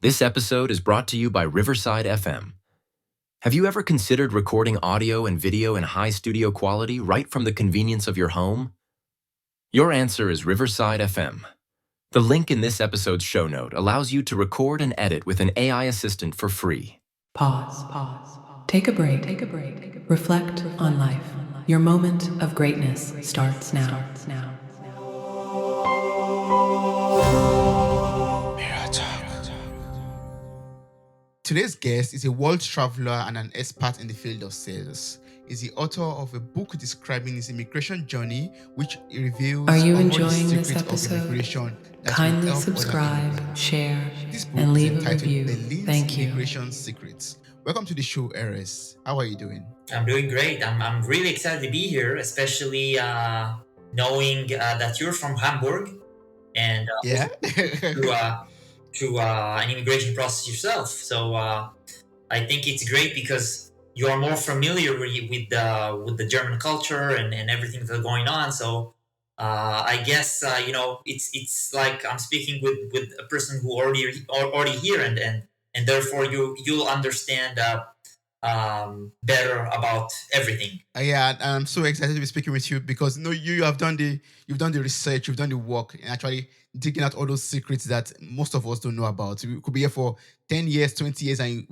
This episode is brought to you by Riverside FM. Have you ever considered recording audio and video in high studio quality right from the convenience of your home? Your answer is Riverside FM. The link in this episode's show note allows you to record and edit with an AI assistant for free. Pause. Take a break. Reflect on life. Your moment of greatness starts now. Today's guest is a world traveler and an expert in the field of sales. He's the author of a book describing his immigration journey, which reveals Are you all the enjoying this secrets of episode? immigration that will Kindly help other subscribe, immigrants. share, This book and is leave a entitled review. Berlin's Thank you. Immigration Secrets. Welcome to the show, Erez. How are you doing? I'm doing great. I'm really excited to be here, especially knowing that you're from Hamburg and Yeah. through an immigration process yourself. So I think it's great because you are more familiar with the German culture and everything that's going on. So I guess it's like I'm speaking with a person who already here and therefore you'll understand better about everything. Yeah, and I'm so excited to be speaking with you because you have done the research, you've done the work, and actually digging out all those secrets that most of us don't know about. We could be here for 10 years, 20 years, and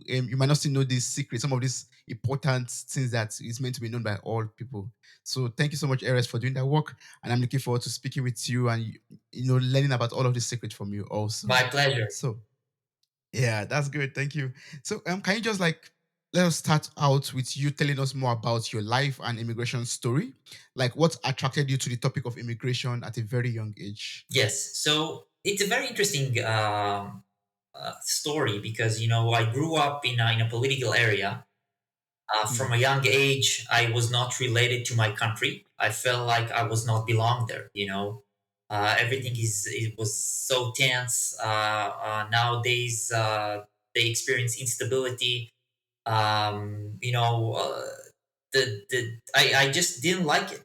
you might not still know these secrets, some of these important things that is meant to be known by all people. So thank you so much, Erez, for doing that work, and I'm looking forward to speaking with you and learning about all of these secrets from you also. My pleasure. So yeah, that's good. Thank you. So can you just let us start out with you telling us more about your life and immigration story? Like what attracted you to the topic of immigration at a very young age? Yes. So it's a very interesting story because I grew up in a political area. From a young age, I was not related to my country. I felt like I was not belong there. Everything it was so tense. Nowadays, they experience instability. Um, you know, uh, I just didn't like it,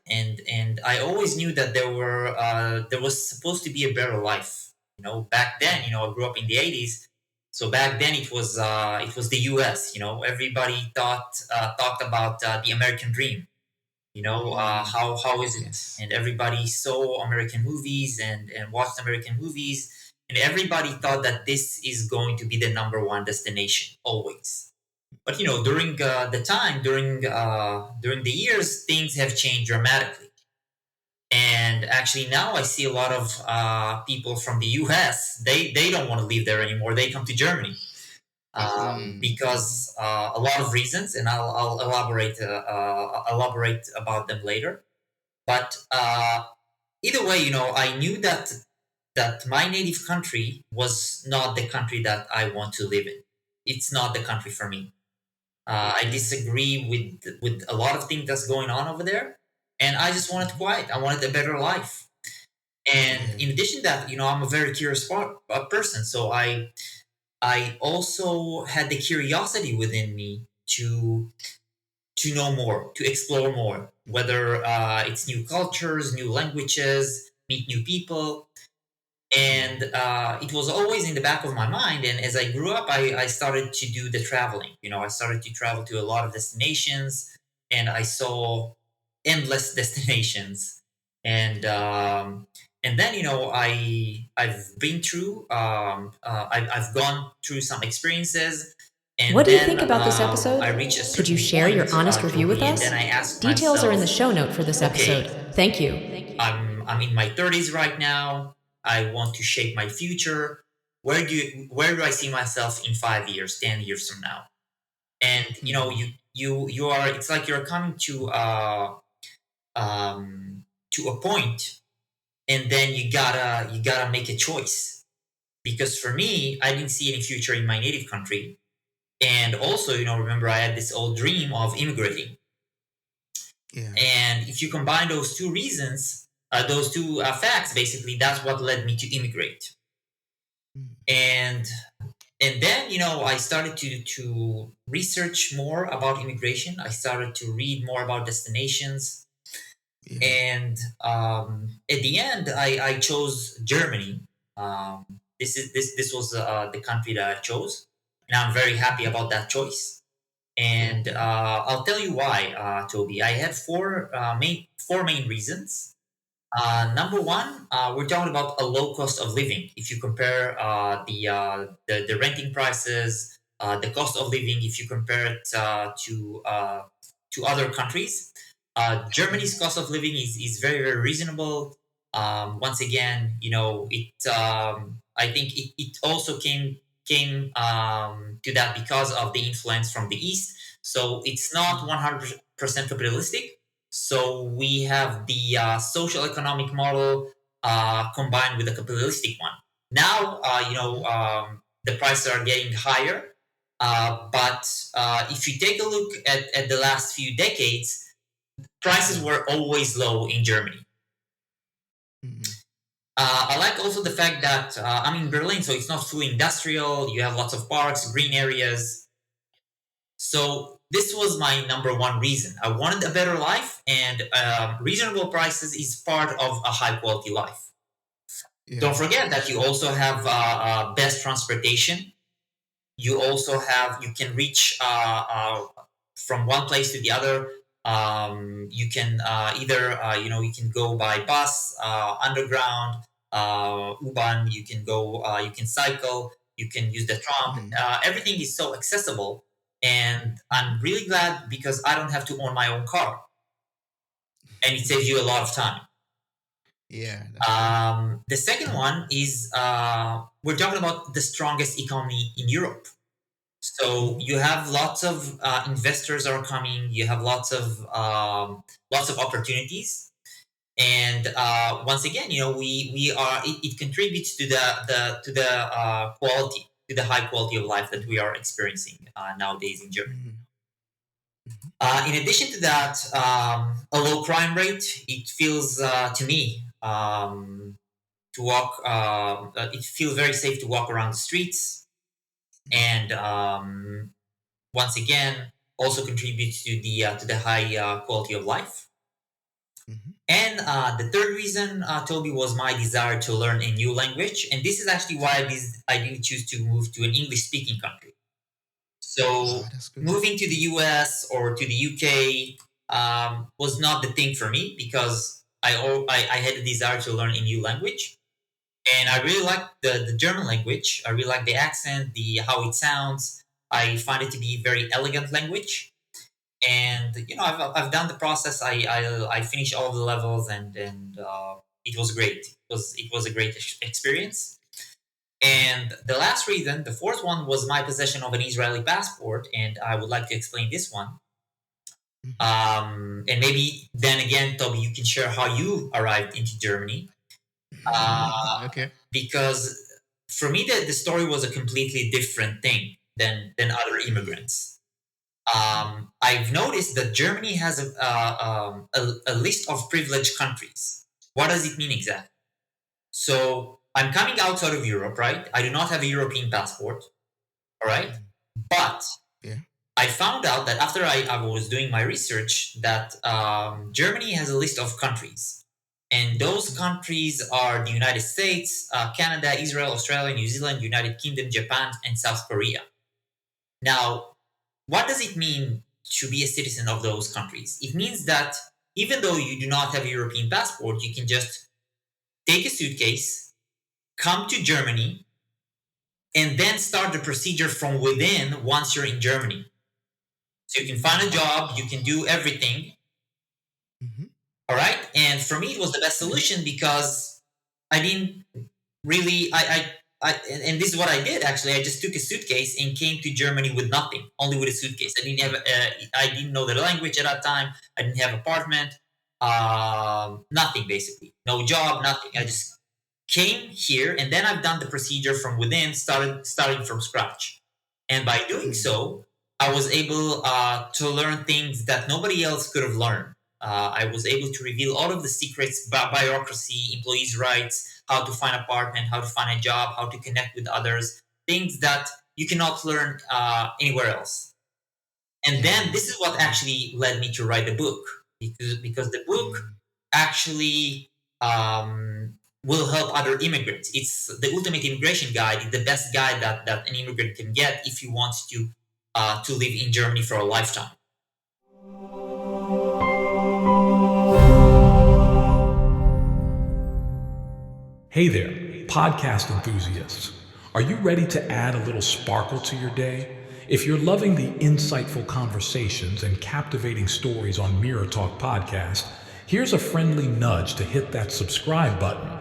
and I always knew that there was supposed to be a better life. Back then, I grew up in the '80s, so back then it was the U.S. Everybody talked about the American dream. How is it? Yes. And everybody saw American movies and watched American movies, and everybody thought that this is going to be the number one destination always. But during the time, during the years, things have changed dramatically. And actually, now I see a lot of people from the U.S. They don't want to live there anymore. They come to Germany because a lot of reasons, and I'll elaborate about them later. But either way, I knew that my native country was not the country that I want to live in. It's not the country for me. I disagree with a lot of things that's going on over there, and I just wanted quiet. I wanted a better life. And in addition to that, I'm a very curious person, so I also had the curiosity within me to know more, to explore more, whether it's new cultures, new languages, meet new people. And it was always in the back of my mind. And as I grew up, I started to do the traveling. I started to travel to a lot of destinations, and I saw endless destinations. And then I've been through I've gone through some experiences. And What do you then, think about this episode? I reached a Could certain you share your point, honest for review with me, and us? then I asked Details are in the myself, show note for this okay, episode. Thank you. I'm in my 30s right now. I want to shape my future. Where do I see myself in 5 years, 10 years from now? And you are. It's like you're coming to a point, and then you gotta make a choice. Because for me, I didn't see any future in my native country, and also remember I had this old dream of immigrating. Yeah. And if you combine those two reasons, those two facts, basically, that's what led me to immigrate. And and then I started to research more about immigration. I started to read more about destinations, Yeah. and at the end, I chose Germany. This was the country that I chose, and I'm very happy about that choice. And I'll tell you why, Toby. I had four main reasons. Number one, we're talking about a low cost of living. If you compare the renting prices, the cost of living, if you compare it to other countries, Germany's cost of living is very very reasonable. Once again, I think it also came to that because of the influence from the east. So it's not 100% capitalistic. So we have the social economic model combined with the capitalistic one. Now, the prices are getting higher. But if you take a look at the last few decades, prices were always low in Germany. I like also the fact that I'm in Berlin, so it's not fully industrial. You have lots of parks, green areas. So this was my number one reason. I wanted a better life, and reasonable prices is part of a high quality life. Don't forget that you also have best transportation. You can reach from one place to the other. You can you can go by bus, underground, U-Bahn. You can cycle. You can use the tram. Everything is so accessible, and I'm really glad because I don't have to own my own car, and it saves you a lot of time. Yeah. The second one is we're talking about the strongest economy in Europe. So you have lots of investors are coming. You have lots of opportunities, and once again, we are it contributes to the quality, to the high quality of life that we are experiencing nowadays in Germany. In addition to that, a low crime rate. It feels to me to walk. It feels very safe to walk around the streets, and once again, also contributes to the high quality of life. And the third reason, Toby, was my desire to learn a new language, and this is actually why I didn't choose to move to an English-speaking country. So That's good. moving to the US or to the UK was not the thing for me because I had a desire to learn a new language, and I really like the German language. I really like the accent, the how it sounds. I find it to be a very elegant language, and I've done the process. I finished all the levels, and it was great. It was a great experience. And the last reason, the fourth one, was my possession of an Israeli passport, and I would like to explain this one. And maybe then again, Toby, you can share how you arrived into Germany. Okay. Because for me, the story was a completely different thing than other immigrants. I've noticed that Germany has a list of privileged countries. What does it mean exactly? So I'm coming outside of Europe, right? I do not have a European passport, all right? But Yeah. I found out that after I was doing my research that Germany has a list of countries. And those countries are the United States, Canada, Israel, Australia, New Zealand, United Kingdom, Japan, and South Korea. Now, what does it mean to be a citizen of those countries? It means that even though you do not have a European passport, you can just take a suitcase, come to Germany, and then start the procedure from within once you're in Germany. So you can find a job, you can do everything. All right. And for me, it was the best solution because I didn't really, and this is what I did actually. I just took a suitcase and came to Germany with nothing, only with a suitcase. I didn't know the language at that time. I didn't have apartment, nothing basically, no job, nothing. I just came here, and then I've done the procedure from within, starting from scratch. And by doing so, I was able to learn things that nobody else could have learned. I was able to reveal all of the secrets, bureaucracy, employees' rights, how to find apartment, how to find a job, how to connect with others, things that you cannot learn anywhere else. And then this is what actually led me to write the book, because the book actually will help other immigrants. It's the ultimate immigration guide. It's the best guide that an immigrant can get if he wants to live in Germany for a lifetime. Hey there, podcast enthusiasts. Are you ready to add a little sparkle to your day? If you're loving the insightful conversations and captivating stories on Mirror Talk Podcast, here's a friendly nudge to hit that subscribe button.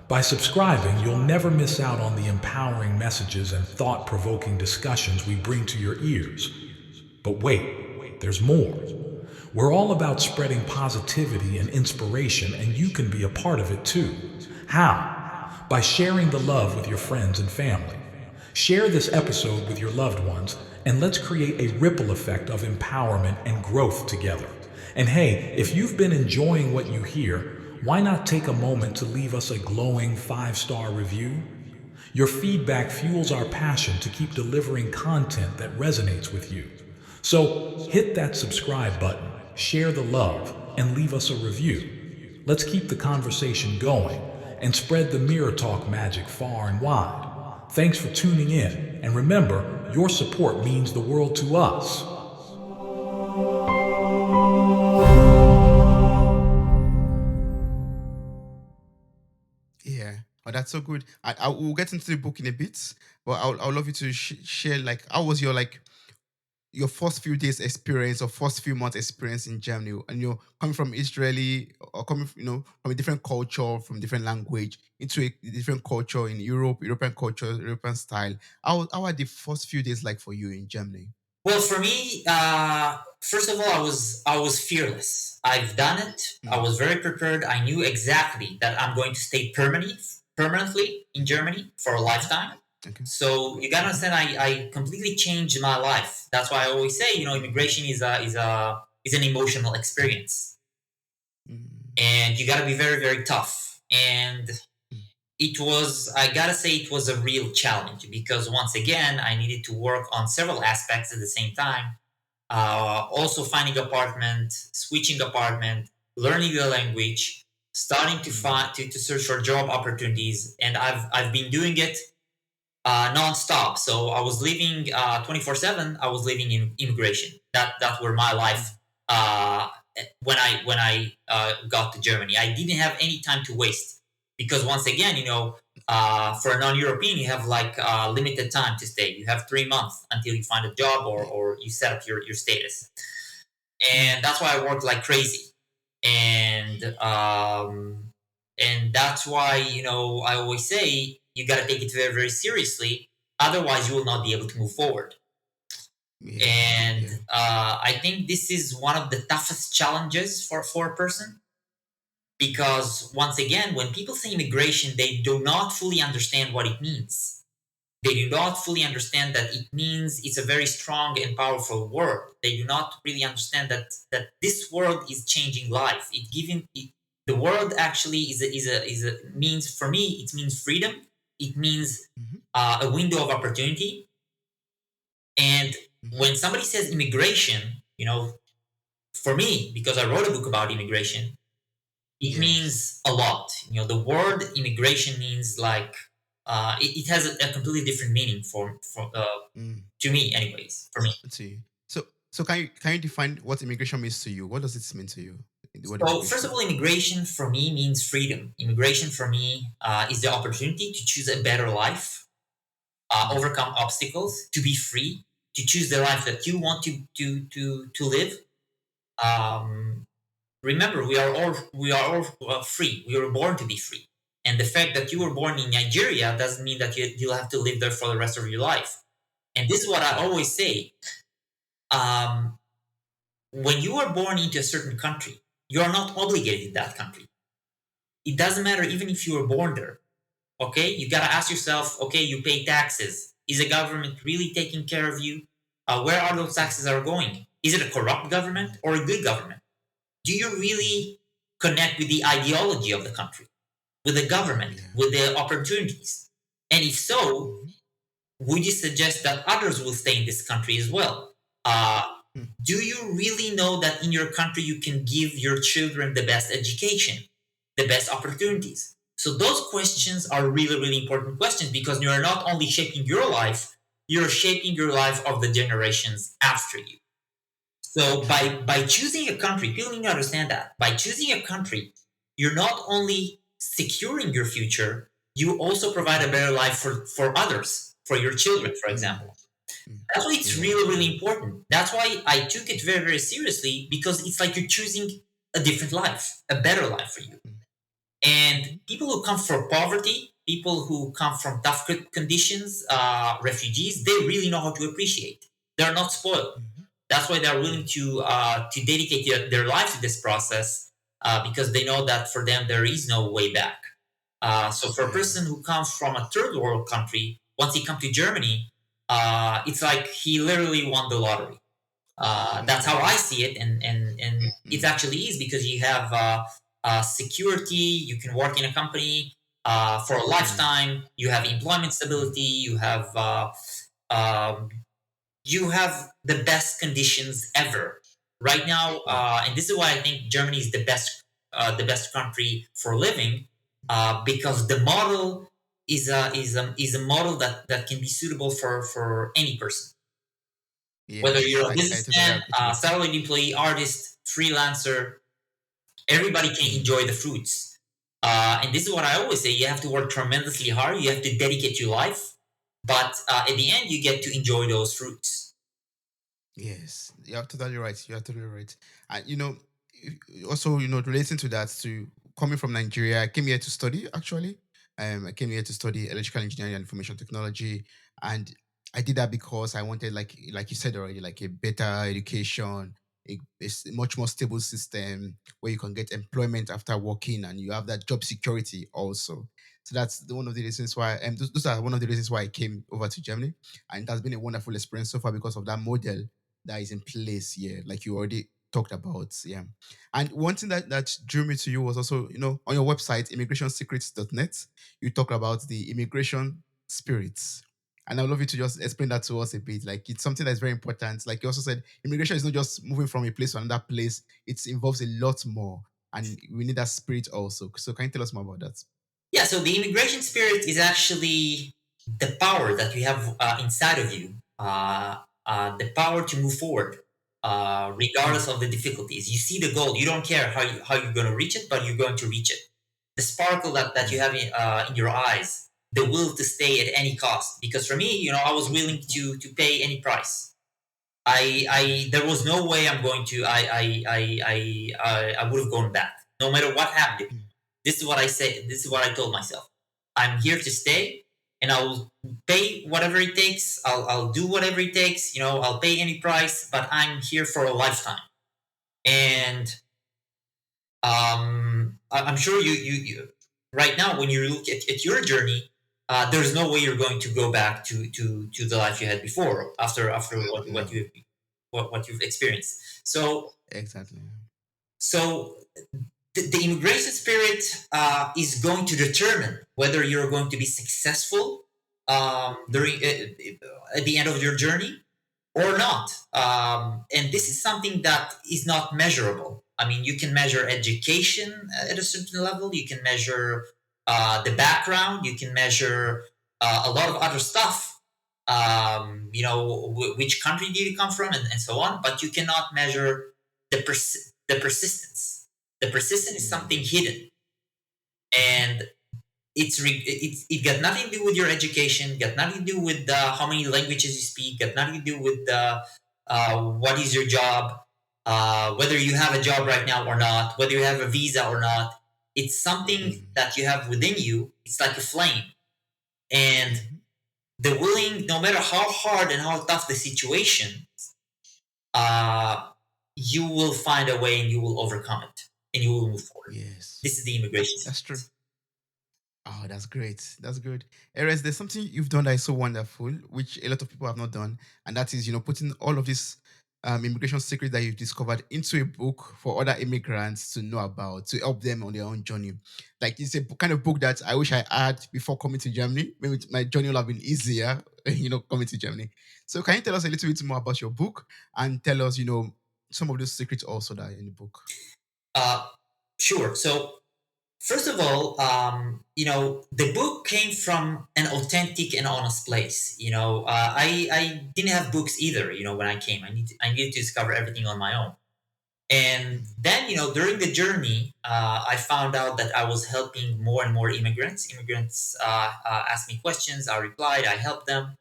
By subscribing, you'll never miss out on the empowering messages and thought-provoking discussions we bring to your ears. But wait, there's more. We're all about spreading positivity and inspiration, and you can be a part of it too. How? By sharing the love with your friends and family. Share this episode with your loved ones, and let's create a ripple effect of empowerment and growth together. And hey, if you've been enjoying what you hear, why not take a moment to leave us a glowing 5-star review? Your feedback fuels our passion to keep delivering content that resonates with you. So hit that subscribe button, share the love, and leave us a review. Let's keep the conversation going and spread the Mirror Talk magic far and wide. Thanks for tuning in, and remember, your support means the world to us. Yeah. Oh, that's so good. I will get into the book in a bit, but I'll love you to share, like, how was your first few days experience or first few months experience in Germany, and you're coming from Israeli or coming from a different culture, from different language into a different culture in European culture, European style. How are the first few days like for you in Germany? Well, for me, first of all, I was fearless. I've done it. I was very prepared. I knew exactly that I'm going to stay permanently in Germany for a lifetime. Okay. So you gotta understand, I completely changed my life. That's why I always say, immigration is an emotional experience, Mm. and you gotta be very, very tough. And I gotta say, it was a real challenge because once again, I needed to work on several aspects at the same time. Also finding apartment, switching apartment, learning the language, starting to find to search for job opportunities, and I've been doing it nonstop. So I was living 24/7. I was living in immigration. That were my life uh, when I got to Germany. I didn't have any time to waste because once again, for a non-European, you have like limited time to stay. You have 3 months until you find a job or you set up your status, and that's why I worked like crazy. And that's why I always say you got to take it very, very seriously. Otherwise, you will not be able to move forward. Yeah. And Yeah. I think this is one of the toughest challenges for a person because once again, when people say immigration, they do not fully understand what it means. They do not fully understand that it means it's a very strong and powerful word. They do not really understand that this word is changing life. The word actually is a means, for me, it means freedom. It means Mhm. a window of opportunity. And when somebody says immigration, for me, because I wrote a book about immigration, it Yes. means a lot. The word immigration means like it has a completely different meaning Mm. to me, anyways. For me. Let's see. So can you define what immigration means to you? What does it mean to you? The word So first of immigration. all, immigration for me means freedom. Immigration for me is the opportunity to choose a better life, overcome obstacles, to be free, to choose the life that you want to live. Um, Remember, we are all free. We were born to be free, and the fact that you were born in Nigeria doesn't mean that you'll have to live there for the rest of your life. And this is what I always say: um, when you are born into a certain country, you are not obligated to that country. It doesn't matter even if you were born there. Okay, you gotta ask yourself: okay, you pay taxes. Is the government really taking care of you? Where are those taxes are going? Is it a corrupt government or a good government? Do you really connect with the ideology of the country, with the government, Yeah. with the opportunities? And if so, Mhm. would you suggest that others will stay in this country as well? Uh, Mm. do you really know that in your country you can give your children the best education, the best opportunities? So those questions are really, really important questions because you're not only shaping your life, you're shaping your life of the generations after you. So True. by choosing a country, people need to understand that by choosing a country, you're not only securing your future, you also provide a better life for others, for your children, for Mm, example. mm. That's why it's Yeah. really, really important. That's why I took it very, very seriously because it's like you're choosing a different life, a better life for you. Mm, And mhm, people who come from poverty, people who come from tough conditions, refugees, they really know how to appreciate. They're not spoiled. mhm. That's why they're willing Yeah. to dedicate their life to this process because they know that for them there is no way back. So for a Yeah. person who comes from a third world country, once he comes to Germany, it's like he literally won the lottery. That's how I see it, and it Mm, actually is because you have security. You can work in a company for a mm, lifetime. You have employment mm, stability. Um, you have the best conditions ever right now, yeah. and this is why I think Germany is the best country for living because the model is a model that can be suitable for any person, whether Yes. you're a I totally businessman, agree to that. salaried employee, artist, freelancer. Everybody can Mm. enjoy the fruits. And this is what I always say: you have to work tremendously hard. You have to dedicate your life, but at the end, you get to enjoy those fruits. Yes, you're totally right. You're totally right. And also, relating to that, to coming from Nigeria, I came here to study actually. I came here to study electrical engineering and information technology, and I did that because I wanted, like you said already, like a better education, a much more stable system where you can get employment after working, and you have that job security also. So that's one of the reasons why, and those are one of the reasons why I came over to Germany, and it has been a wonderful experience so far because of that model that is in place here, like you already talked about. Yeah. And one thing that drew me to you was also, on your website, immigrationsecrets.net, you talk about the immigration spirits. And I'd love you to just explain that to us a bit. Like it's something that's very important. Like you also said, immigration is not just moving from a place to another place, it involves a lot more. And we need that spirit also. So can you tell us more about that? Yeah, so the immigration spirit is actually the power that you have inside of you, the power to move forward, Mm, regardless of the difficulties. You see the goal. You don't care how you're going to reach it, but you're going to reach it. The sparkle that you mm, have in your eyes, the will to stay at any cost. Because for me, I was willing to pay any price. There was no way I'm going to. I would have gone back, no matter what happened. mm, This is what I say. This is what I told myself. I'm here to stay, and I'll pay whatever it takes. I'll do whatever it takes. I'll pay any price, but I'm here for a lifetime. And I'm sure you right now when you look at your journey, there's no way you're going to go back to the life you had before after no, what you've experienced. exactly. So the immigration spirit is going to determine whether you're going to be successful Mm, during at the end of your journey or not. And this mhm, is something that is not measurable. I mean, you can measure education at a certain level. You can measure the background. You can measure a lot of other stuff. Which country did you come from, and so on. But you cannot measure the persistence. The persistence is something mm, hidden, mhm, and it got nothing to do with your education, got nothing to do with how many languages you speak, got nothing to do with what is your job, whether you have a job right now or not, whether you have a visa or not. It's something mm, that you have within you. It's like a flame, and mhm. the willing, no matter how hard and how tough the situation, uh, you will find a way and you will overcome it and you will move forward. Yes, This is the immigration that's true. spirit. Oh, that's great. That's good. Erez, there's something you've done that is so wonderful, which a lot of people have not done, and that is, putting all of this immigration secrets that you've discovered into a book for other immigrants to know about, to help them on their own journey. Like it's a kind of book that I wish I had before coming to Germany. Maybe my journey will have been easier, coming to Germany. So, can you tell us a little bit more about your book and tell us, some of those secrets also that are in the book? Uh, sure. So First of all, the book came from an authentic and honest place. I didn't have books either. When I came, I needed to discover everything on my own. And then, during the journey, I found out that I was helping more and more immigrants. Immigrants asked me questions. I replied. I helped them.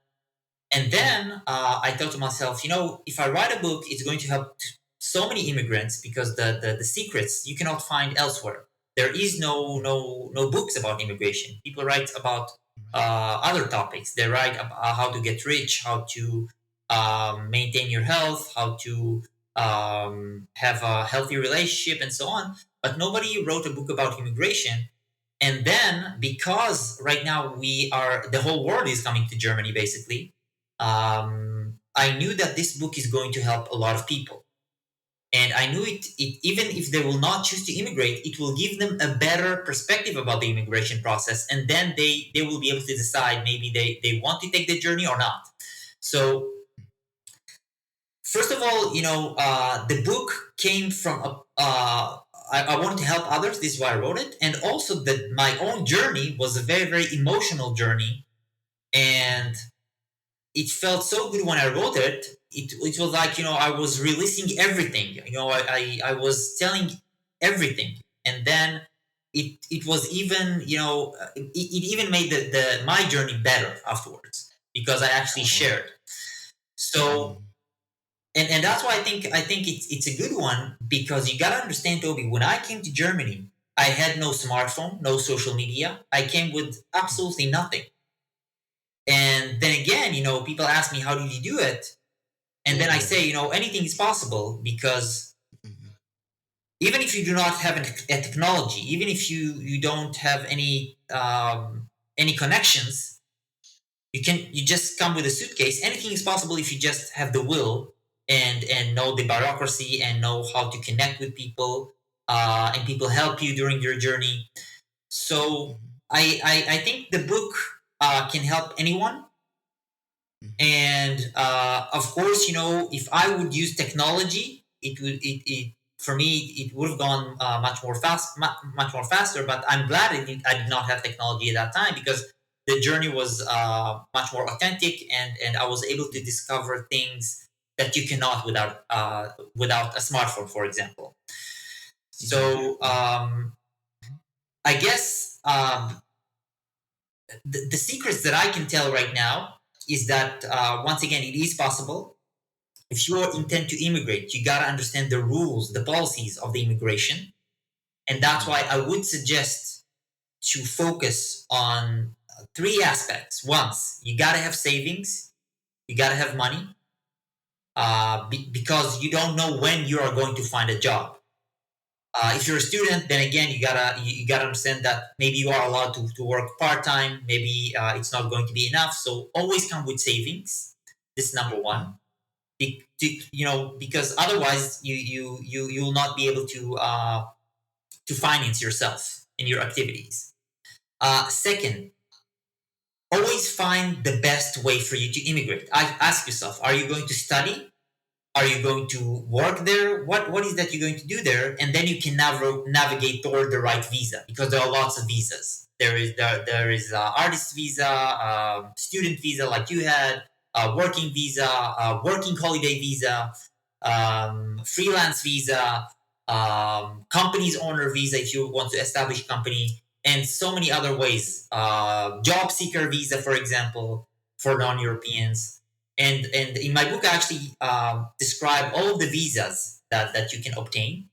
And then I thought to myself, if I write a book, it's going to help so many immigrants because the secrets you cannot find elsewhere. There is no books about immigration. People write about other topics. They write about how to get rich, how to maintain your health, how to have a healthy relationship, and so on. But nobody wrote a book about immigration. And then, because right now the whole world is coming to Germany, basically, I knew that this book is going to help a lot of people. And I knew it even if they will not choose to immigrate, it will give them a better perspective about the immigration process. And then they will be able to decide maybe they want to take the journey or not. So, first of all, the book came from I wanted to help others. This is why I wrote it. And also that my own journey was a very, very emotional journey. And it felt so good when I wrote it. It was like, I was releasing everything. I was telling everything. And then it was even, it even made my journey better afterwards because I actually shared. So, and that's why I think it's a good one because you got to understand, Toby, when I came to Germany, I had no smartphone, no social media. I came with absolutely nothing. And then again, people ask me, how did you do it? And then I say, anything is possible because even if you do not have a technology, even if you don't have any connections, you just come with a suitcase. Anything is possible if you just have the will and know the bureaucracy and know how to connect with people, and people help you during your journey. So I think the book can help anyone. And of course, if I would use technology, it for me it would have gone much more faster. But I'm glad I did not have technology at that time because the journey was much more authentic, and I was able to discover things that you cannot without a smartphone, for example. So I guess the secrets that I can tell right now is that once again, it is possible. If you intend to immigrate, you got to understand the rules, the policies of the immigration. And that's why I would suggest to focus on three aspects. Once, you got to have savings, you got to have money, because you don't know when you are going to find a job. If you're a student, then again, you gotta understand that maybe you are allowed to work part time. Maybe it's not going to be enough. So always come with savings. This is number one. Because otherwise you will not be able to finance yourself in your activities. Second, always find the best way for you to immigrate. Ask yourself: are you going to study? Are you going to work there? What is that you're going to do there? And then you can navigate toward the right visa because there are lots of visas. There is artist visa, student visa like you had, working visa, working holiday visa, freelance visa, company's owner visa if you want to establish a company, and so many other ways. Job seeker visa, for example, for non-Europeans. And in my book, I actually describe all of the visas that you can obtain.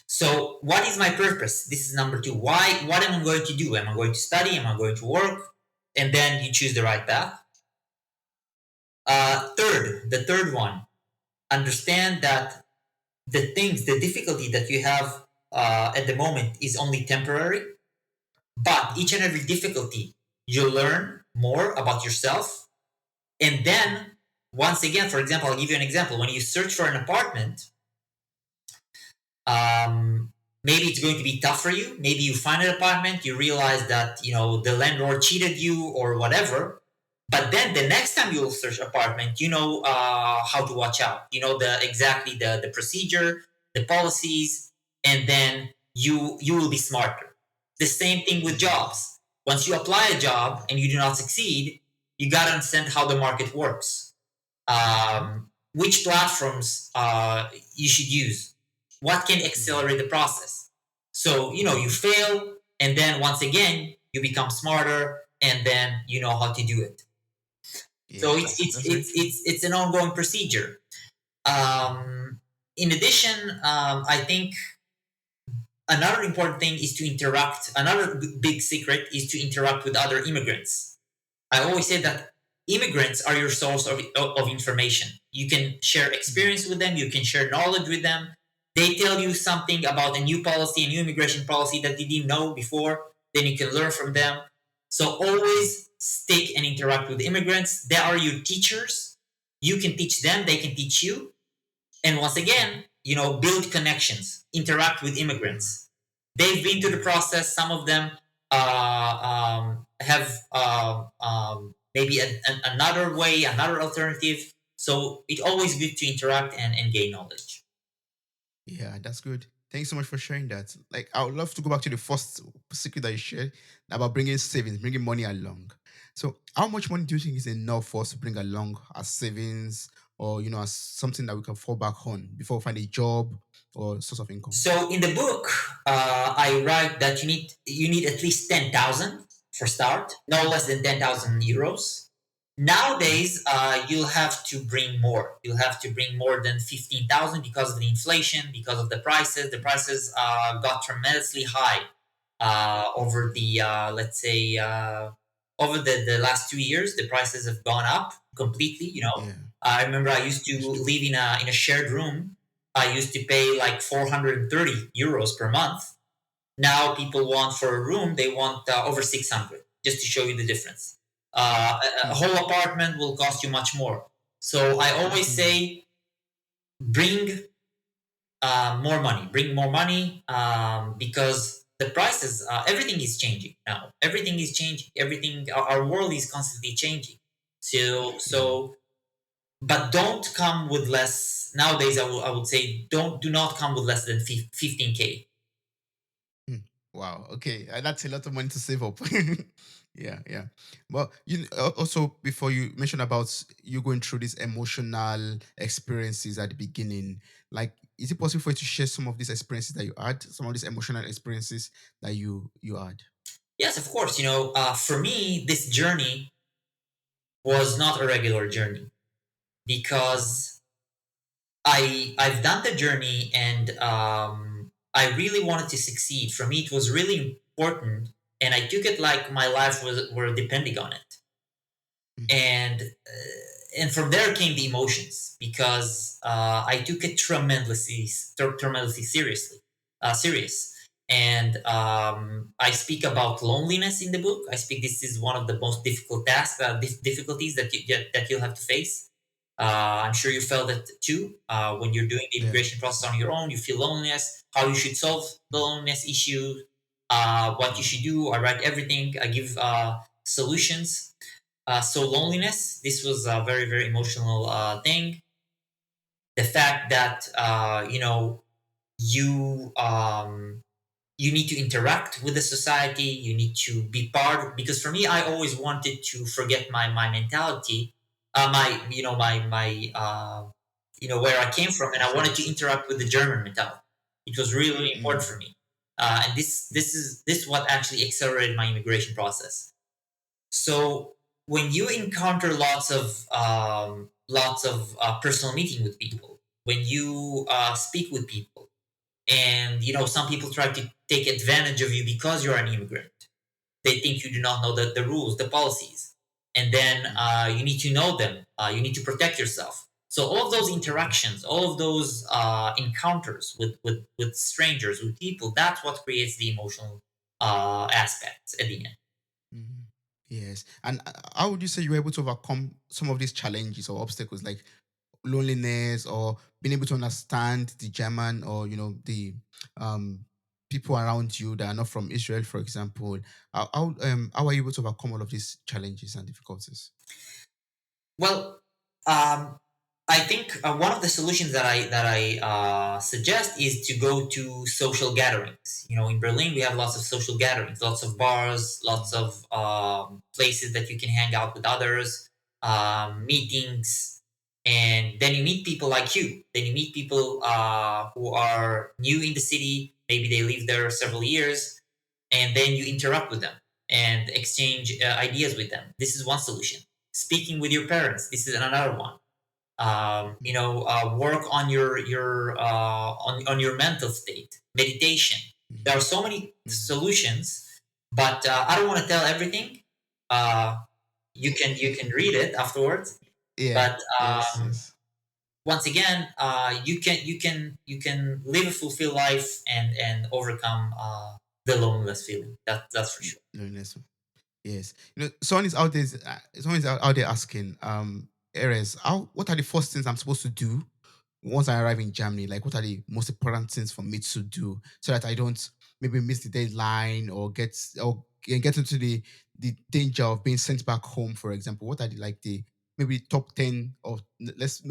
So what is my purpose? This is number two. What am I going to do? Am I going to study? Am I going to work? And then you choose the right path. The third one, understand that the difficulty that you have at the moment is only temporary. But each and every difficulty, you learn more about yourself. And then, once again, for example, I'll give you an example. When you search for an apartment, maybe it's going to be tough for you. Maybe you find an apartment, you realize that the landlord cheated you or whatever. But then the next time you will search apartment, you know how to watch out. You know the procedure, the policies, and then you will be smarter. The same thing with jobs. Once you apply a job and you do not succeed, you got to understand how the market works, which platforms you should use, what can accelerate the process. So you fail, and then once again you become smarter, and then you know how to do it. So Yeah, it's that's it's that's very it's true. it's an ongoing procedure. In addition, I think another important thing is to interact. Another big secret is to interact with other immigrants. I always say that immigrants are your source of information. You can share experience with them, you can share knowledge with them. They tell you something about a new policy, a new immigration policy that you didn't know before, then you can learn from them. So always stick and interact with immigrants. They are your teachers. You can teach them, they can teach you. And once again, build connections, interact with immigrants. They've been through the process. Some of them have maybe another way, another alternative. So it's always good to interact and gain knowledge. Yeah, that's good. Thanks so much for sharing that. Like, I would love to go back to the first secret that you shared about bringing savings, bringing money along. So, how much money do you think is enough for us to bring along as savings, or as something that we can fall back on before we find a job or source of income? So in the book, I write that you need at least 10,000 for start, no less than 10,000 euros. Nowadays, you'll have to bring more. You'll have to bring more than 15,000 because of the inflation, because of the prices. The prices got tremendously high over the let's say over the last 2 years. The prices have gone up completely. Yeah, I remember I used to that's true. live in a shared room. I used to pay like 430 euros per month. Now people want for a room, they want over 600, just to show you the difference. A Hmm. whole apartment will cost you much more. So I always say, bring bring more money, because the prices, everything is changing now. Everything is changing. Everything, our world is constantly changing. So, Yeah. so but don't come with less nowadays. I would say, do not come with less than 15K. Hmm. Wow. Okay, that's a lot of money to save up. Yeah, yeah. But also before you mentioned about you going through these emotional experiences at the beginning, like, is it possible for you to share some of these experiences that you had, some of these emotional experiences that you had? Yes, of course. For me, this journey was not a regular journey, Mhm. because I've done the journey, and I really wanted to succeed. For me, it was really important, and I took it like my life was were depending on it. Mhm. And from there came the emotions, because I took it tremendously serious. And I speak about loneliness in the book. I speak This is one of the most difficult tasks, difficulties that you'll have to face. I'm sure you felt it too. When you're doing the Yeah. immigration process on your own, you feel loneliness. How you should solve the loneliness issue, what you should do. I write everything. I give solutions. So loneliness, this was a very, very emotional thing. The fact that you you need to interact with the society, you need to be part. Because for me, I always wanted to forget my mentality, my where I came from, and I wanted to interact with the German mentality. It was really, really important Mm. for me, and this is what actually accelerated my immigration process. So when you encounter lots of personal meeting with people, when you speak with people, and some people try to take advantage of you because you're an immigrant. They think you do not know the rules, the policies, and then Mm. you need to know them. You need to protect yourself. So all of those interactions, all of those encounters with strangers, with people, that's what creates the emotional aspects at the end. Mhm. Yes. And how would you say you were able to overcome some of these challenges or obstacles, like loneliness or being able to understand the German, or the um people around you that are not from Israel, for example? How are you able to overcome all of these challenges and difficulties? Well, um, I think one of the solutions that I suggest is to go to social gatherings. You know, in Berlin we have lots of social gatherings, lots of bars, lots of places that you can hang out with others, meetings, and then you meet people like you. Then you meet people who are new in the city. Maybe they live there several years, and then you interact with them and exchange ideas with them. This is one solution. Speaking with your parents. This is another one. Work on on your mental state, meditation. There are so many solutions, but I don't want to tell everything. uh, you can read it afterwards, Yeah. but Yes. Yes. once again, you can live a fulfilled life and overcome the loneliness feeling. That's for sure. Loneliness. Yes. Someone is out there. Someone is out there asking, Erez, what are the first things I'm supposed to do once I arrive in Germany? Like, what are the most important things for me to do so that I don't maybe miss the deadline or get into the danger of being sent back home, for example? What are the maybe top 10, or let's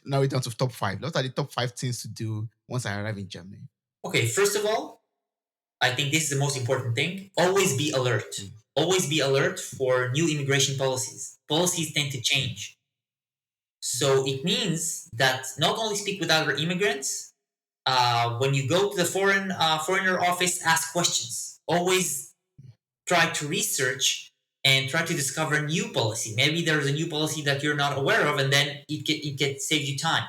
narrow it down to top five. What are the top five things to do once I arrive in Germany? Okay, first of all, I think this is the most important thing. Always be alert. Always be alert for new immigration policies. Policies tend to change. So it means that not only speak with other immigrants, when you go to the foreigner office, ask questions. Always try to research and try to discover new policy. Maybe there's a new policy that you're not aware of, and then it can save you time.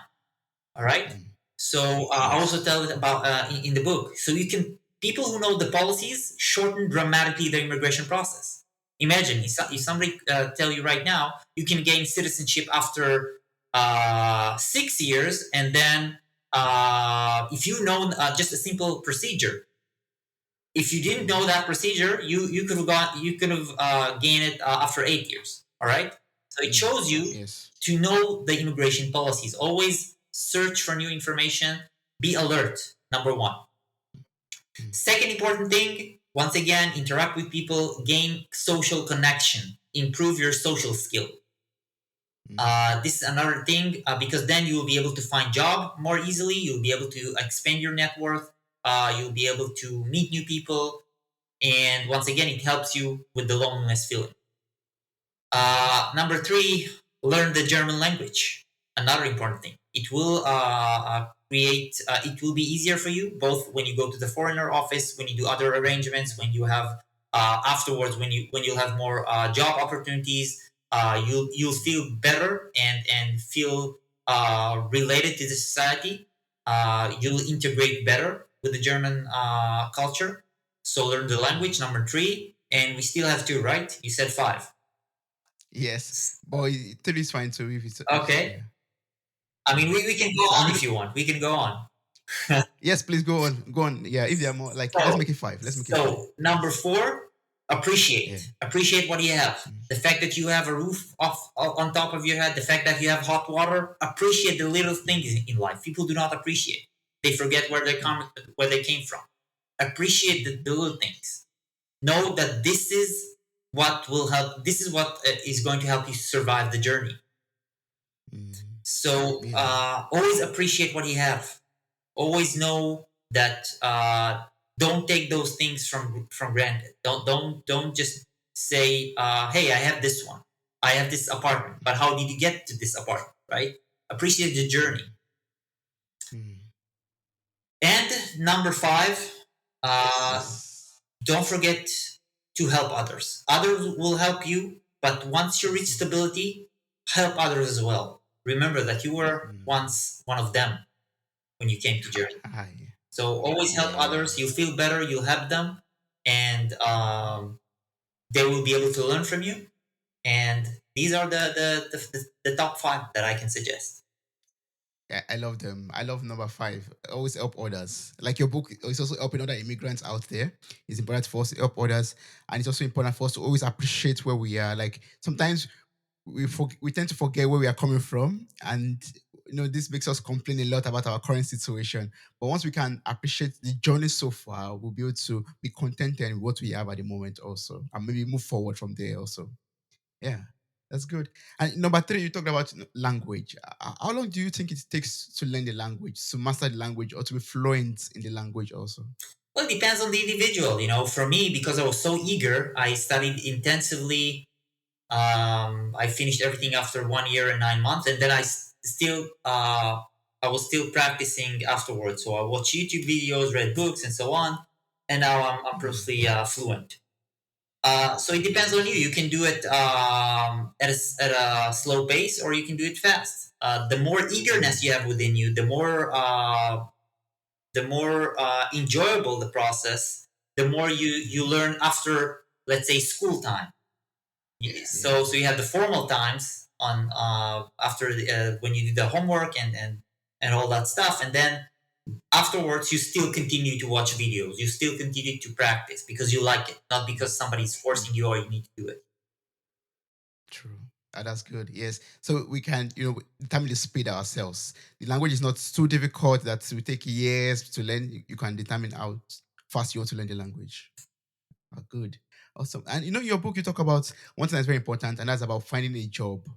All right. So I Yes. also tell it about in the book. So you can people who know the policies shorten dramatically the immigration process. Imagine if somebody tell you right now you can gain citizenship after 6 years, and then if you know just a simple procedure. If you didn't know that procedure, you could have gained it after 8 years. All right. So it shows you Yes. to know the immigration policies. Always search for new information. Be alert. Number one. Second important thing. Once again, interact with people. Gain social connection. Improve your social skill. This is another thing because then you will be able to find job more easily. You'll be able to expand your net worth. You'll be able to meet new people, and once again, it helps you with the loneliness feeling. Number three, learn the German language. Another important thing. It will create. It will be easier for you both when you go to the foreigner office, when you do other arrangements, when you have afterwards, when you'll have more job opportunities. You'll feel better and feel related to the society. You'll integrate better with the German culture. So learn the language. Number three, and we still have two, right? You said five. Yes. But three is fine. So if it's Okay. yeah. I mean, we can go So on if you want. We can go on. yes, please go on. Go on. Yeah, if there are more, like, let's So, make it five. Let's make it five. so number four, appreciate. Yeah. Appreciate what you have. The fact that you have a roof on top of your head, the fact that you have hot water. Appreciate the little things in life. People do not appreciate. They forget where they came from. Appreciate the little things. Know that this is what will help. This is what is going to help you survive the journey. So Yeah. always appreciate what you have. Always know that don't take those things from granted. Don't just say, "Hey, I have this one. I have this apartment." But how did you get to this apartment? Right? Appreciate the journey. And number five, Yes. don't forget to help others. Others will help you, but once you reach stability, help others as well. Remember that you were once one of them when you came to Germany. Hi. So always help others. You'll Yes. feel better. You'll help them, and they will be able to learn from you. And these are the top five that I can suggest. Yeah, I love them. I love number five. Always help others. Like your book is also helping other immigrants out there. It's important for us to help others. And it's also important for us to always appreciate where we are. Like sometimes we tend to forget where we are coming from. And this makes us complain a lot about our current situation. But once we can appreciate the journey so far, we'll be able to be contented with what we have at the moment also. And maybe move forward from there also. Yeah. That's good. And number three, you talked about language. How long do you think it takes to learn the language, to master the language, or to be fluent in the language also? Well, it depends on the individual. For me, because I was so eager, I studied intensively. I finished everything after 1 year and 9 months, and then I was still practicing afterwards. So I watched YouTube videos, read books, and so on, and now I'm perfectly fluent. So it depends on you. You can do it at a slow pace, or you can do it fast. The more eagerness you have within you, the more enjoyable the process. The more you learn after, let's say, school time. So you have the formal times on after when you do the homework and all that stuff, and then afterwards you still continue to watch videos. You still continue to practice because you like it, not because somebody's forcing you or you need to do it. True. That's good. Yes. So we can, determine the speed ourselves. The language is not too difficult that will take years to learn. You can determine how fast you want to learn the language. Good. Awesome. And in your book, you talk about one thing that's very important, and that's about finding a job.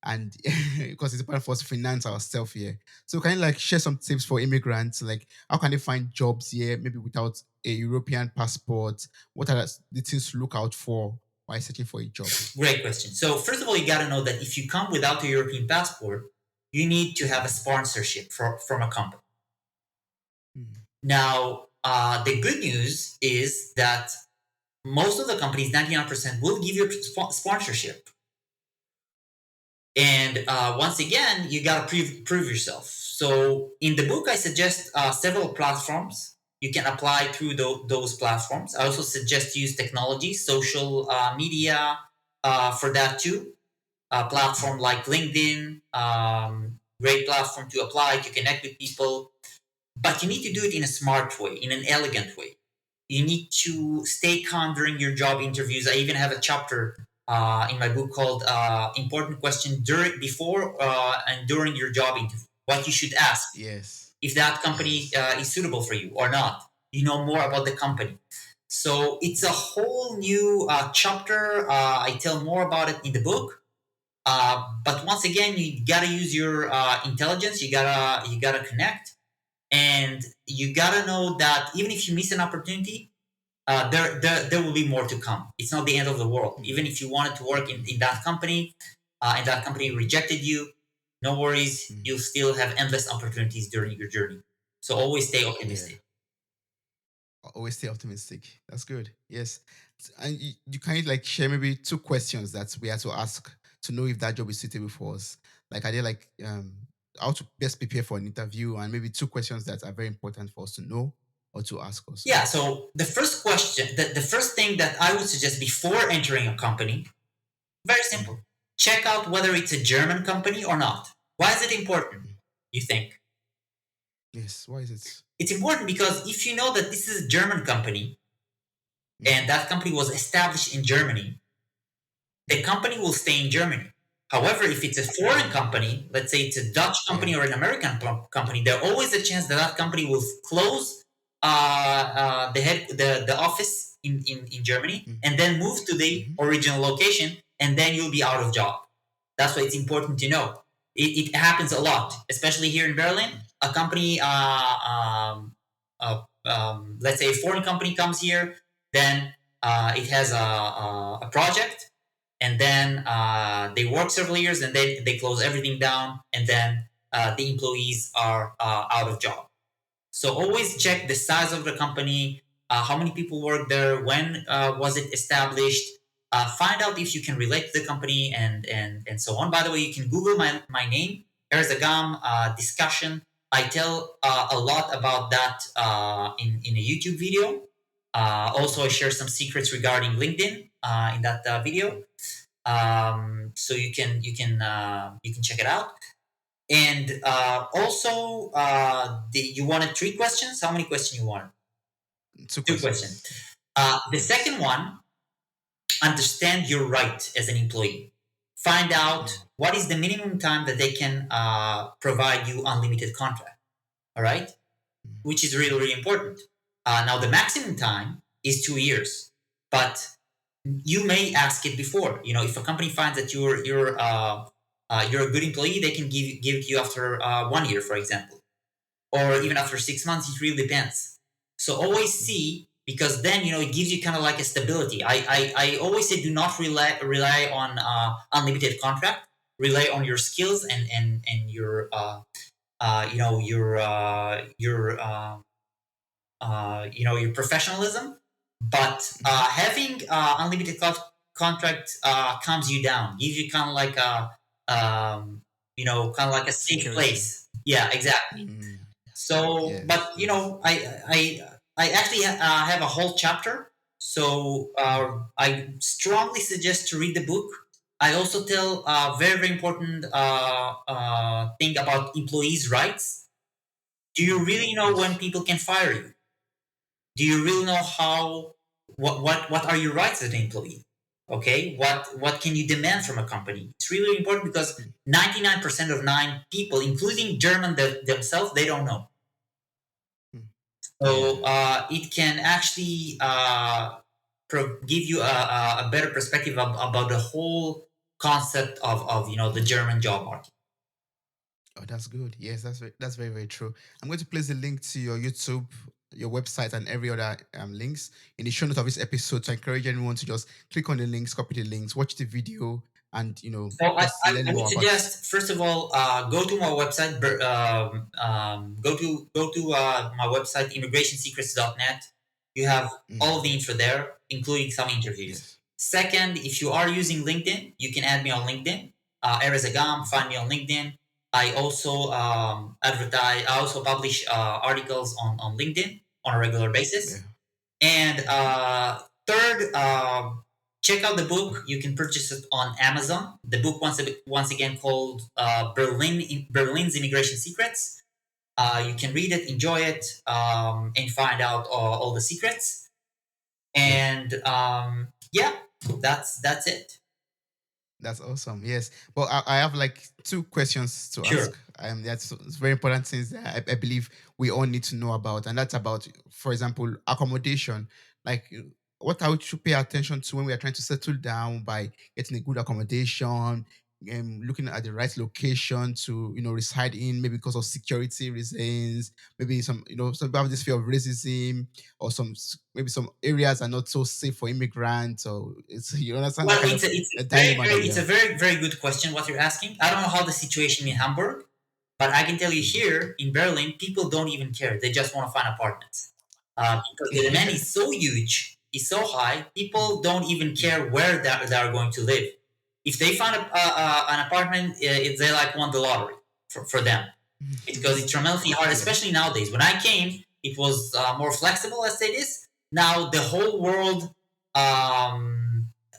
And because it's important for us to finance ourselves here. So can you share some tips for immigrants? Like how can they find jobs here, maybe without a European passport? What are the things to look out for while searching for a job? Great question. So first of all, you got to know that if you come without a European passport, you need to have a sponsorship from a company. Now, the good news is that most of the companies, 99%, will give you a sponsorship. And once again, you got to prove yourself. So in the book, I suggest several platforms. You can apply through those platforms. I also suggest use technology, social media for that too. A platform like LinkedIn, great platform to apply, to connect with people. But you need to do it in a smart way, in an elegant way. You need to stay calm during your job interviews. I even have a chapter in my book called "Important Question Before and During Your Job Interview." What you should ask if that company is suitable for you or not. You know more about the company. So it's a whole new chapter. I tell more about it in the book. But once again, you gotta use your intelligence. You gotta connect, and you gotta know that even if you miss an opportunity, there will be more to come. It's not the end of the world. Even if you wanted to work in that company, and that company rejected you, no worries. You'll still have endless opportunities during your journey. So always stay optimistic. Always stay optimistic. That's good. Yes. And you can share maybe two questions that we have to ask to know if that job is suitable for us. Are they how to best prepare for an interview, and maybe two questions that are very important for us to know or to ask us? Yeah. So the first question, the first thing that I would suggest before entering a company, very simple. Check out whether it's a German company or not. Why is it important, you think? Yes. Why is it? It's important because if you know that this is a German company and that company was established in Germany, the company will stay in Germany. However, if it's a foreign company, let's say it's a Dutch company or an American company, there's always a chance that that company will close the office in Germany and then move to the original location, and then you'll be out of job. That's why it's important to know. It happens a lot, especially here in Berlin. A company, let's say a foreign company comes here, then it has a project, and then they work several years, and then they close everything down, and then the employees are out of job. So always check the size of the company, how many people work there, when was it established. Find out if you can relate to the company and so on. By the way, you can Google my name, Erez Agam, discussion. I tell a lot about that in a YouTube video. Also, I share some secrets regarding LinkedIn in that video. So you can check it out. And also, you wanted 3 questions. How many questions you want? 2 questions. The second one, understand your right as an employee. Find out what is the minimum time that they can provide you unlimited contract. All right, which is really, really important. Now, the maximum time is 2 years, but you may ask it before. If a company finds that you're a good employee, they can give it you after 1 year, for example, or even after 6 months. It really depends. So always see, because then it gives you kind of like a stability. I always say, do not rely on unlimited contract. Rely on your skills and your your professionalism. But having unlimited contract calms you down, gives you kind of like a safe Security. place. Yeah, exactly. Mm, So, yes, but yes. I actually have a whole chapter. So I strongly suggest to read the book. I also tell a very very important thing about employees' rights. Do you really know when Yes. people can fire you? Do you really know how what are your rights as an employee? Okay, what can you demand from a company? It's really important, because Mm, 99% of nine people, including German themselves, they don't know. mm. Yeah. So it can actually give you a better perspective about the whole concept of the German job market. Oh, that's good. Yes, that's very very true. I'm going to place the link to your YouTube, your website, and every other links in the show notes of this episode to encourage anyone to just click on the links, copy the links, watch the video, and So just I learn would more about. suggest, first of all, go to my website. Go to my website, immigrationsecrets.net. You have all of Mm, the info there, including some interviews. yes. Second, if you are using LinkedIn, you can add me on LinkedIn. Erez Agam, find me on LinkedIn. I also advertise. I also publish articles on LinkedIn on a regular Yeah. basis. And third, check out the book. You can purchase it on Amazon. The book, once again, called Berlin's Immigration Secrets. You can read it, enjoy it, and find out all the secrets. Yeah. And yeah, that's it. That's awesome. Yes. But I have like two questions to Sure. ask. That's it's very important things that I believe we all need to know about. And that's about, for example, accommodation. Like what I should pay attention to when we are trying to settle down by getting a good accommodation, looking at the right location to, reside in, maybe because of security reasons, maybe some people have this fear of racism, or maybe some areas are not so safe for immigrants, or it's you understand that Well, kind of it's a a very dilemma that very we it's a have. very very good question what you're asking. I don't know how the situation in Hamburg, but I can tell you Mhm. here in Berlin, people don't even care. They just want to find apartments. Because the demand Yeah. is so huge, is so high. People don't even care where they are going to live. If they find an apartment, they like won the lottery for them, because it's tremendously hard, Yeah. especially nowadays. When I came, it was more flexible, let's say this. Now the whole world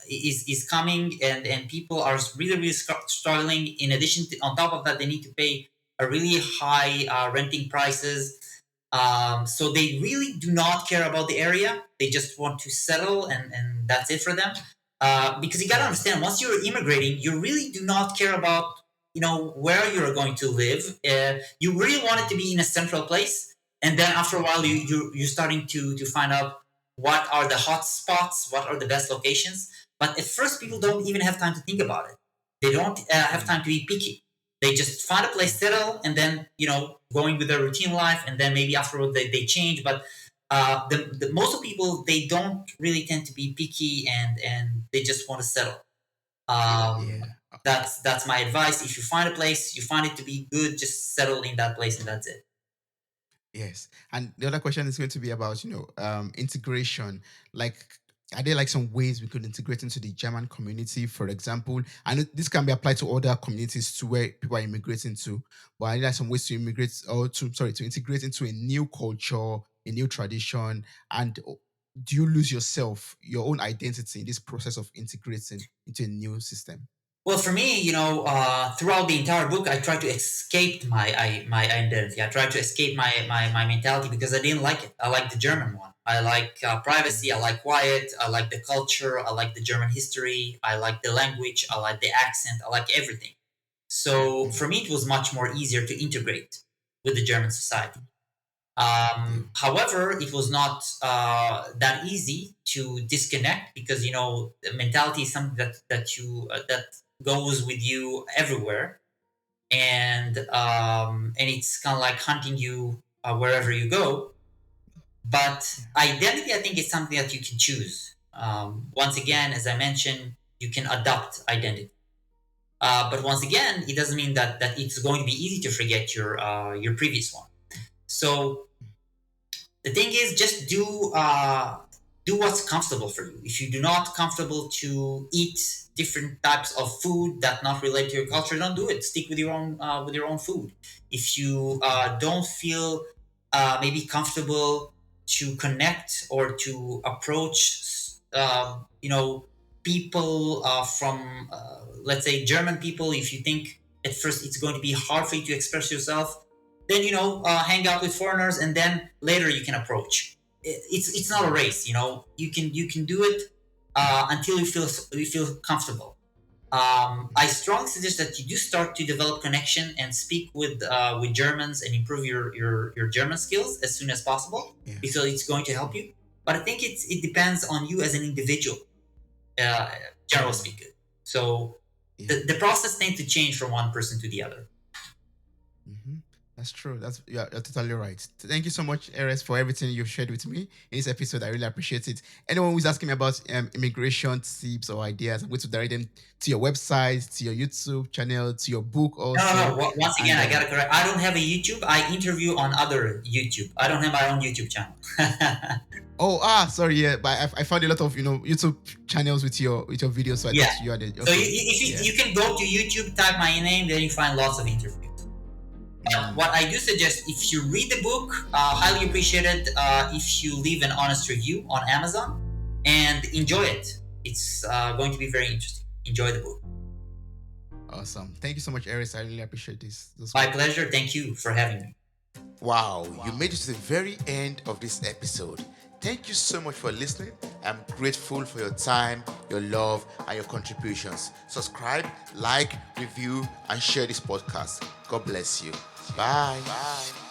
is coming, and people are really really struggling. In addition to, on top of that, they need to pay a really high renting prices. So they really do not care about the area. They just want to settle, and that's it for them. Because you got to Yeah. understand, once you're immigrating, you really do not care about where you're going to live. You really want it to be in a central place, and then after a while, you're starting to find out what are the hot spots, what are the best locations. But at first, people Mhm. don't even have time to think about it. They don't have Mm. time to be picky. They just find a place, settle, and then going with their routine life, and then maybe afterward they change. But the most of people, they don't really tend to be picky, and they just want to settle. Um, Yeah. that's my advice. If you find a place, you find it to be good, just settle in that place, and that's it. Yes. And the other question is going to be about, integration. Like, are there like some ways we could integrate into the German community, for example? And this can be applied to other communities too, where people are immigrating to. But are there some ways to immigrate or to integrate into a new culture, a new tradition? And do you lose yourself, your own identity in this process of integrating into a new system? Well, for me, throughout the entire book, I tried to escape my identity. I tried to escape my mentality, because I didn't like it. I like the German one. I like privacy. I like quiet. I like the culture. I like the German history. I like the language. I like the accent. I like everything. So Mm. for me, it was much more easier to integrate with the German society. However, it was not that easy to disconnect because the mentality is something that goes with you everywhere, and it's kind of like hunting you wherever you go. But identity, I think, is something that you can choose. Once again, as I mentioned, you can adopt identity. But once again, it doesn't mean that it's going to be easy to forget your previous one. So the thing is, just do what's comfortable for you. If you do not comfortable to eat different types of food that not relate to your culture, don't do it. Stick with your own food. If you don't feel maybe comfortable to connect or to approach, people from let's say German people, if you think at first it's going to be hard for you to express yourself, then hang out with foreigners, and then later you can approach. It's not a race. You can do it until you feel comfortable. I strongly suggest that you do start to develop connection and speak with Germans and improve your German skills as soon as possible, Yeah. because it's going to help you. But I think it depends on you as an individual, uh, general speaker. So the process tends to change from one person to the other. Mhm. That's true. You're totally right. Thank you so much, Erez, for everything you've shared with me in this episode. I really appreciate it. Anyone who's asking me about immigration tips or ideas, I'm going to direct them to your website, to your YouTube channel, to your book No, also. no, no. Once again, And, I gotta correct. I don't have a YouTube. I interview on other YouTube. I don't have my own YouTube channel. sorry, yeah, but I found a lot of YouTube channels with your videos, so I Yeah. thought you had it. So if you can go to YouTube, type my name, then you find lots of interviews. But what I do suggest, if you read the book, highly appreciate it. If you leave an honest review on Amazon and enjoy it, it's going to be very interesting. Enjoy the book. Awesome. Thank you so much, Erez. I really appreciate this. My pleasure. Thank you for having me. Wow, you made it to the very end of this episode. Thank you so much for listening. I'm grateful for your time, your love, and your contributions. Subscribe, like, review, and share this podcast. God bless you. Bye. Bye.